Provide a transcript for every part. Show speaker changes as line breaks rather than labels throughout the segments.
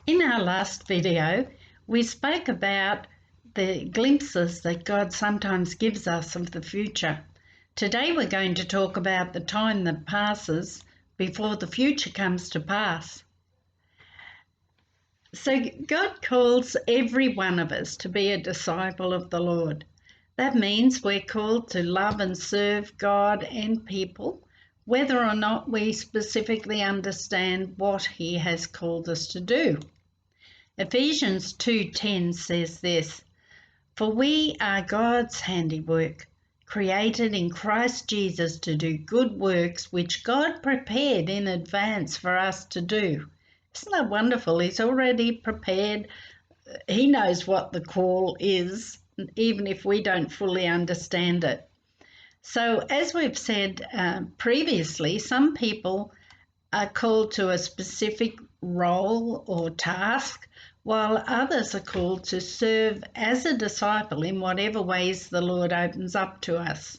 In our last video, we spoke about the glimpses that God sometimes gives us of the future. Today we're going to talk about the time that passes before the future comes to pass. So God calls every one of us to be a disciple of the Lord. That means we're called to love and serve God and people, whether or not we specifically understand what He has called us to do. Ephesians 2:10 says this, "For we are God's handiwork, created in Christ Jesus to do good works which God prepared in advance for us to do." Isn't that wonderful? He's already prepared. He knows what the call is, even if we don't fully understand it. So as we've said previously, some people are called to a specific role or task, while others are called to serve as a disciple in whatever ways the Lord opens up to us.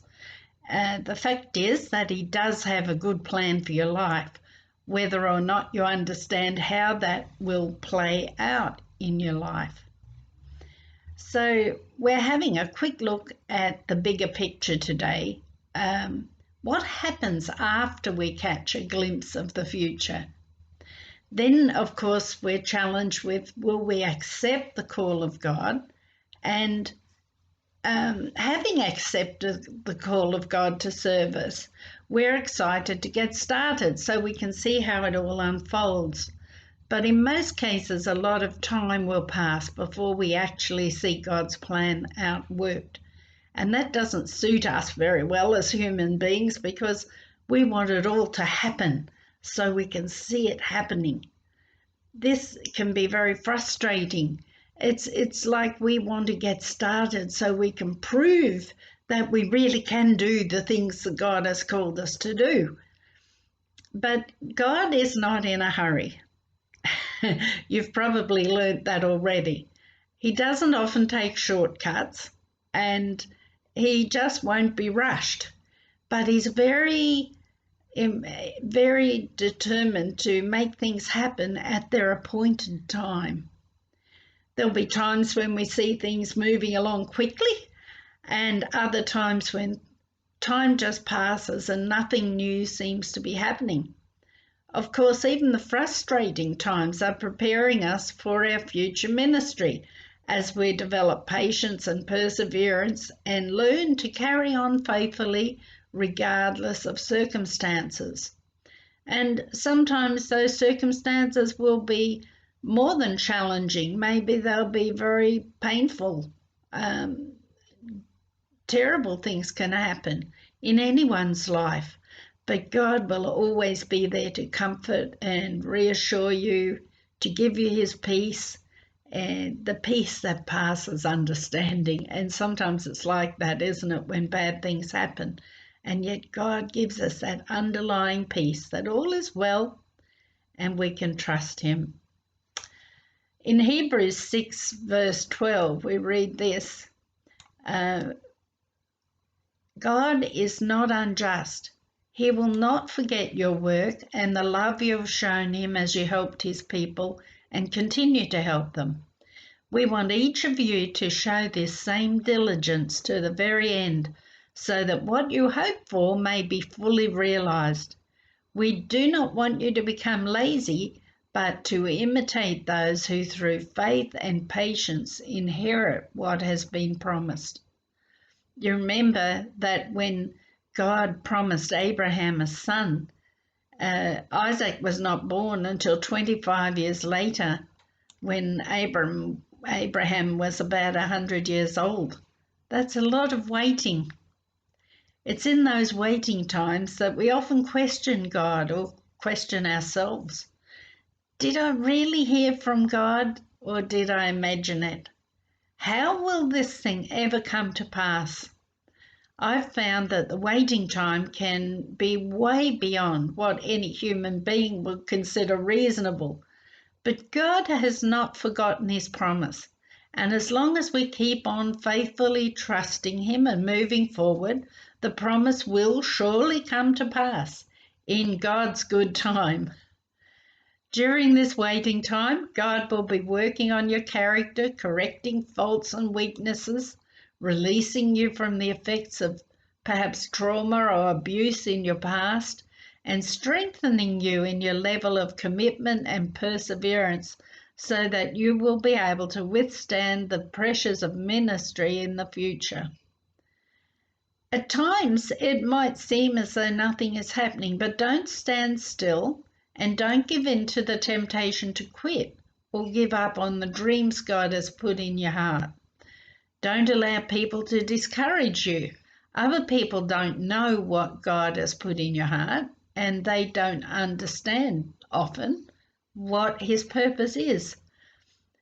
The fact is that He does have a good plan for your life, whether or not you understand how that will play out in your life. So we're having a quick look at the bigger picture today. What happens after we catch a glimpse of the future? Then, of course, we're challenged with, will we accept the call of God? And having accepted the call of God to serve us, we're excited to get started so we can see how it all unfolds. But in most cases, a lot of time will pass before we actually see God's plan outworked. And that doesn't suit us very well as human beings, because we want it all to happen so we can see it happening. This can be very frustrating. It's like we want to get started so we can prove that we really can do the things that God has called us to do. But God is not in a hurry. You've probably learnt that already. He doesn't often take shortcuts, and He just won't be rushed. But He's very determined to make things happen at their appointed time. There'll be times when we see things moving along quickly, and other times when time just passes and nothing new seems to be happening. Of course, even the frustrating times are preparing us for our future ministry as we develop patience and perseverance and learn to carry on faithfully regardless of circumstances. And sometimes those circumstances will be more than challenging. Maybe they'll be very painful. Terrible things can happen in anyone's life, but God will always be there to comfort and reassure you, to give you His peace, and the peace that passes understanding. And sometimes it's like that, isn't it, when bad things happen? And yet God gives us that underlying peace that all is well and we can trust Him. In Hebrews 6 verse 12, we read this, God is not unjust. He will not forget your work and the love you have shown Him as you helped His people and continue to help them. We want each of you to show this same diligence to the very end, so that what you hope for may be fully realized. We do not want you to become lazy, but to imitate those who through faith and patience inherit what has been promised. You remember that when God promised Abraham a son, Isaac was not born until 25 years later, when Abraham was about 100 years old. That's a lot of waiting. It's in those waiting times that we often question God or question ourselves. Did I really hear from God, or did I imagine it? How will this thing ever come to pass? I've found that the waiting time can be way beyond what any human being would consider reasonable. But God has not forgotten His promise. And as long as we keep on faithfully trusting Him and moving forward, the promise will surely come to pass in God's good time. During this waiting time, God will be working on your character, correcting faults and weaknesses, releasing you from the effects of perhaps trauma or abuse in your past, and strengthening you in your level of commitment and perseverance so that you will be able to withstand the pressures of ministry in the future. At times, it might seem as though nothing is happening, but don't stand still and don't give in to the temptation to quit or give up on the dreams God has put in your heart. Don't allow people to discourage you. Other people don't know what God has put in your heart, and they don't understand often what His purpose is.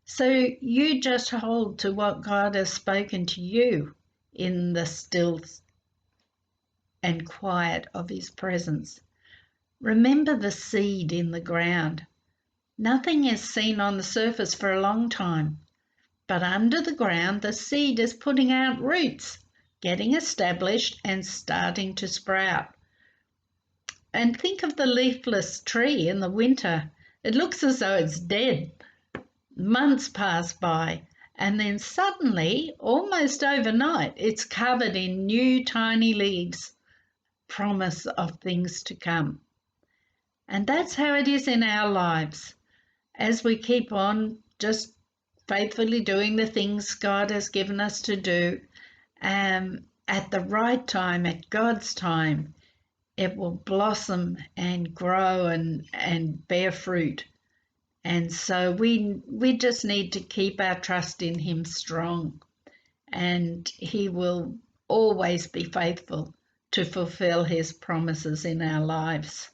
So you just hold to what God has spoken to you in the still and quiet of His presence. Remember the seed in the ground. Nothing is seen on the surface for a long time, but under the ground the seed is putting out roots, getting established and starting to sprout. And think of the leafless tree in the winter. It looks as though it's dead. Months pass by, and then suddenly, almost overnight, it's covered in new tiny leaves, promise of things to come. And that's how it is in our lives. As we keep on just faithfully doing the things God has given us to do, at the right time, at God's time, it will blossom and grow and bear fruit. And so we just need to keep our trust in Him strong, and He will always be faithful to fulfill His promises in our lives.